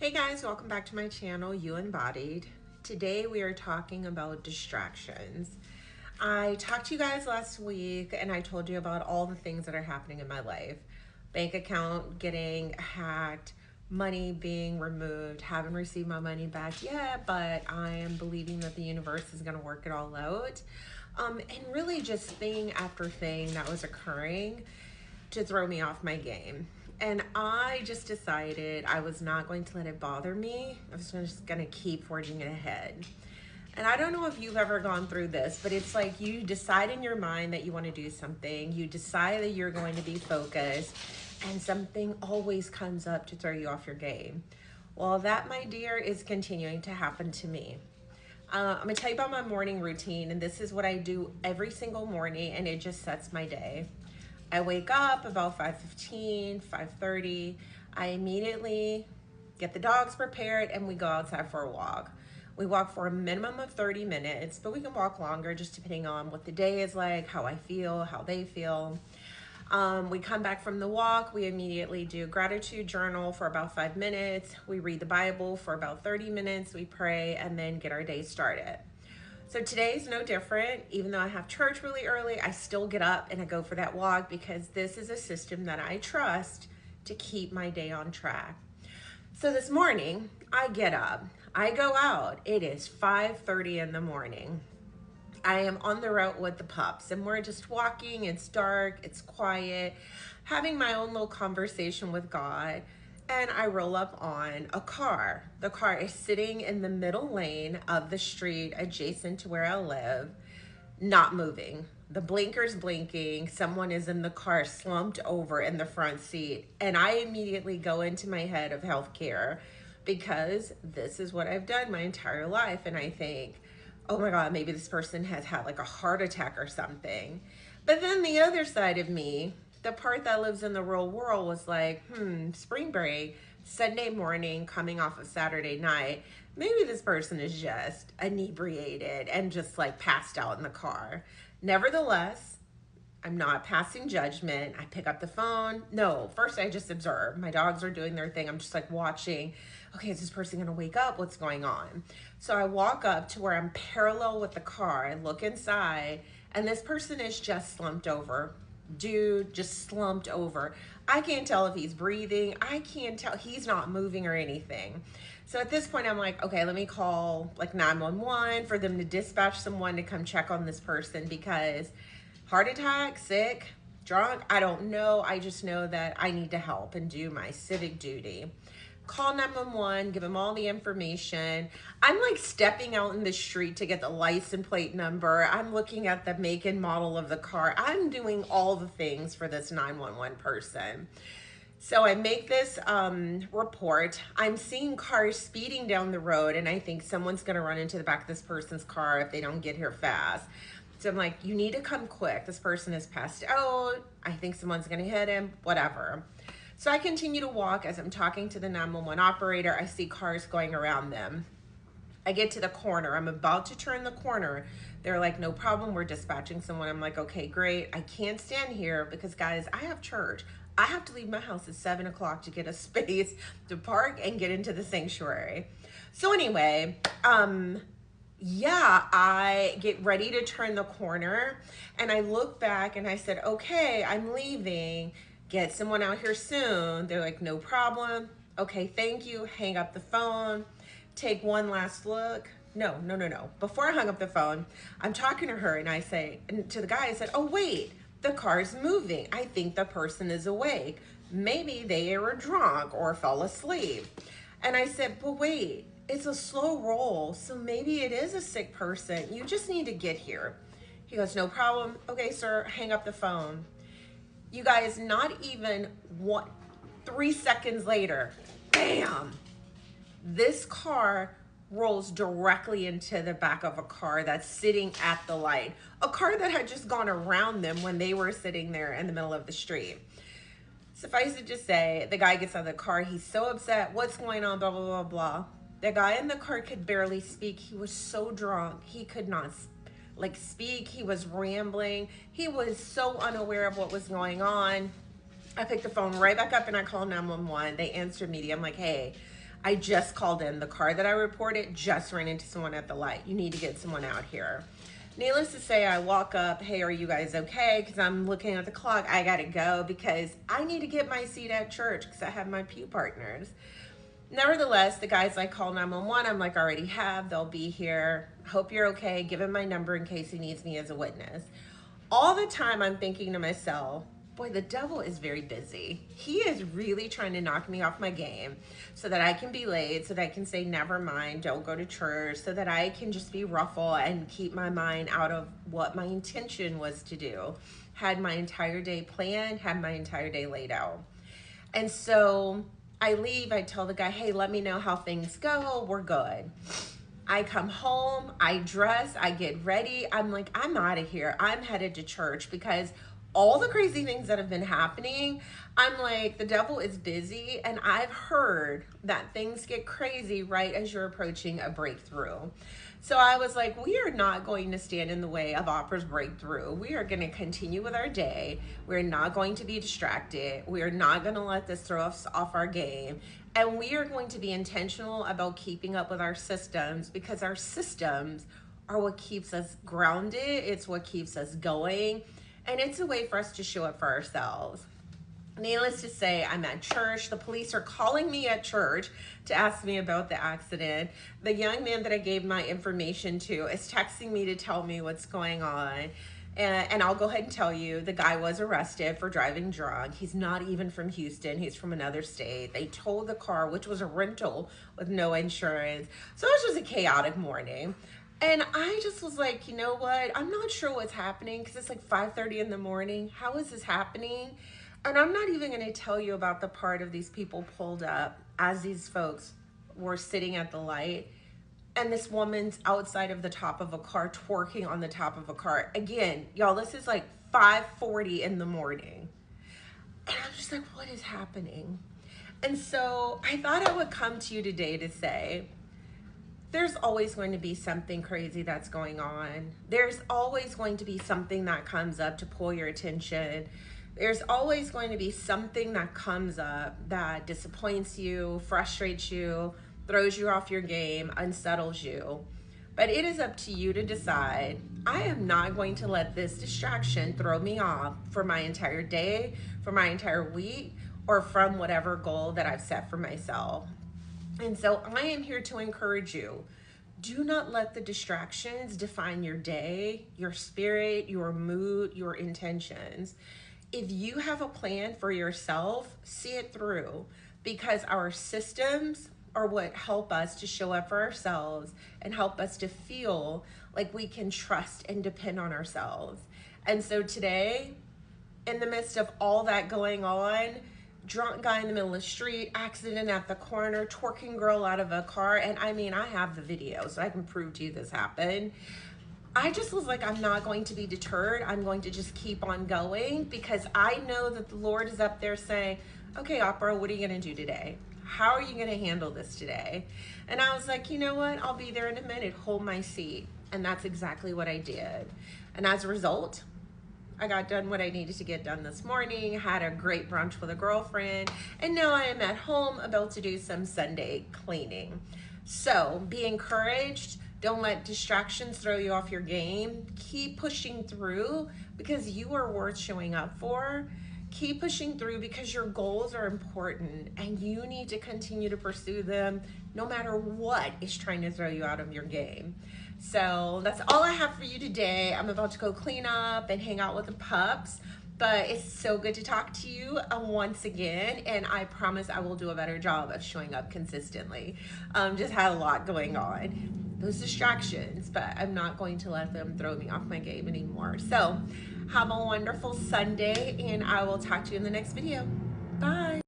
Hey guys, welcome back to my channel, You Embodied. Today we are talking about distractions. I talked to you guys last week and I told you about all the things that are happening in my life. Bank account getting hacked, money being removed, haven't received my money back yet, but I am believing that the universe is going to work it all out. And really just thing after thing that was occurring to throw me off my game. And I just decided I was not going to let it bother me. I was just going to keep forging it ahead. And I don't know if you've ever gone through this, but it's like you decide in your mind that you want to do something. You decide that you're going to be focused, and something always comes up to throw you off your game. Well, that, my dear, is continuing to happen to me. I'm going to tell you about my morning routine, and this is what I do every single morning, and it just sets my day. I wake up about 5:15, 5:30. I immediately get the dogs prepared and we go outside for a walk. We walk for a minimum of 30 minutes, but we can walk longer just depending on what the day is like, how I feel, how they feel. We come back from the walk. We immediately do a gratitude journal for about 5 minutes. We read the Bible for about 30 minutes. We pray and then get our day started. So today's no different. Even though I have church really early, I still get up and I go for that walk because this is a system that I trust to keep my day on track. So this morning, I get up, I go out. It is 5:30 in the morning. I am on the road with the pups and we're just walking. It's dark, it's quiet, having my own little conversation with God. And I roll up on a car. The car is sitting in the middle lane of the street adjacent to where I live, not moving. The blinker's blinking. Someone is in the car slumped over in the front seat. And I immediately go into my head of healthcare because this is what I've done my entire life. And I think, oh my God, maybe this person has had like a heart attack or something. But then the other side of me, the part that lives in the real world, was like, spring break, Sunday morning, coming off of Saturday night, maybe this person is just inebriated and just like passed out in the car. Nevertheless, I'm not passing judgment. I pick up the phone. No, first I just observe. My dogs are doing their thing. I'm just like watching. Okay, is this person gonna wake up? What's going on? So I walk up to where I'm parallel with the car. I look inside and this person is just slumped over. Dude, just slumped over. I can't tell if he's breathing. I can't tell. He's not moving or anything. So at this point, I'm like, okay, let me call like 911 for them to dispatch someone to come check on this person because heart attack, sick, drunk, I don't know. I just know that I need to help and do my civic duty. Call 911, give them all the information. I'm like stepping out in the street to get the license plate number. I'm looking at the make and model of the car. I'm doing all the things for this 911 person. So I make this report. I'm seeing cars speeding down the road and I think someone's gonna run into the back of this person's car if they don't get here fast. So I'm like, you need to come quick. This person is passed out. I think someone's gonna hit him, whatever. So I continue to walk. As I'm talking to the 911 operator, I see cars going around them. I get to the corner. I'm about to turn the corner. They're like, no problem, we're dispatching someone. I'm like, okay, great. I can't stand here because guys, I have church. I have to leave my house at 7 o'clock to get a space to park and get into the sanctuary. So anyway, yeah, I get ready to turn the corner and I look back and I said, okay, I'm leaving. Get someone out here soon. They're like, no problem. Okay, thank you. Hang up the phone. Take one last look. No. Before I hung up the phone, I'm talking to her and I say, and to the guy, I said, oh wait, the car's moving. I think the person is awake. Maybe they were drunk or fell asleep. And I said, but wait, it's a slow roll. So maybe it is a sick person. You just need to get here. He goes, no problem. Okay, sir, hang up the phone. You guys, not even 3 seconds later, bam, this car rolls directly into the back of a car that's sitting at the light. A car that had just gone around them when they were sitting there in the middle of the street. Suffice it to say, the guy gets out of the car. He's so upset. What's going on? Blah, blah, blah, blah. The guy in the car could barely speak. He was so drunk. He could not speak. He was rambling. He was so unaware of what was going on. I picked the phone right back up and I called 911. They answered me. I'm like, hey, I just called in. The car that I reported just ran into someone at the light. You need to get someone out here. Needless to say, I walk up, hey, are you guys okay? Because I'm looking at the clock. I got to go because I need to get my seat at church because I have my pew partners. Nevertheless, the guy's like, call 911. I'm like, I already have. They'll be here. Hope you're okay. Give him my number in case he needs me as a witness. All the time I'm thinking to myself, boy, the devil is very busy. He is really trying to knock me off my game so that I can be late, so that I can say, never mind, don't go to church, so that I can just be ruffle and keep my mind out of what my intention was to do. Had my entire day planned, had my entire day laid out. And so I leave, I tell the guy, hey, let me know how things go, we're good. I come home, I dress, I get ready. I'm like, I'm out of here. I'm headed to church because all the crazy things that have been happening, I'm like, the devil is busy. And I've heard that things get crazy right as you're approaching a breakthrough. So I was like, we are not going to stand in the way of Oprah's breakthrough. We are going to continue with our day. We're not going to be distracted. We are not going to let this throw us off our game. And we are going to be intentional about keeping up with our systems because our systems are what keeps us grounded. It's what keeps us going. And it's a way for us to show up for ourselves. Needless to say, I'm at church. The police are calling me at church to ask me about the accident. The young man that I gave my information to is texting me to tell me what's going on. And I'll go ahead and tell you, the guy was arrested for driving drunk. He's not even from Houston. He's from another state. They towed the car, which was a rental with no insurance. So it was just a chaotic morning. And I just was like, you know what? I'm not sure what's happening because it's like 5:30 in the morning. How is this happening? And I'm not even going to tell you about the part of these people pulled up as these folks were sitting at the light. And this woman's outside of the top of a car, twerking on the top of a car. Again, y'all, this is like 5:40 in the morning. And I'm just like, what is happening? And so I thought I would come to you today to say, there's always going to be something crazy that's going on. There's always going to be something that comes up to pull your attention. There's always going to be something that comes up that disappoints you, frustrates you, throws you off your game, unsettles you. But it is up to you to decide, I am not going to let this distraction throw me off for my entire day, for my entire week, or from whatever goal that I've set for myself. And so I am here to encourage you. Do not let the distractions define your day, your spirit, your mood, your intentions. If you have a plan for yourself, see it through, because our systems are what help us to show up for ourselves and help us to feel like we can trust and depend on ourselves. And so today, in the midst of all that going on, drunk guy in the middle of the street, accident at the corner, twerking girl out of a car, and I mean, I have the video, so I can prove to you this happened. I just was like, I'm not going to be deterred. I'm going to just keep on going because I know that the Lord is up there saying, okay, Oprah, what are you going to do today? How are you going to handle this today? And I was like, you know what? I'll be there in a minute. Hold my seat. And that's exactly what I did. And as a result, I got done what I needed to get done this morning, had a great brunch with a girlfriend, and now I am at home about to do some Sunday cleaning. So be encouraged. Don't let distractions throw you off your game. Keep pushing through because you are worth showing up for. Keep pushing through because your goals are important and you need to continue to pursue them no matter what is trying to throw you out of your game. So that's all I have for you today. I'm about to go clean up and hang out with the pups, but it's so good to talk to you once again, and I promise I will do a better job of showing up consistently. Just had a lot going on. Those distractions, but I'm not going to let them throw me off my game anymore. So have a wonderful Sunday, and I will talk to you in the next video. Bye.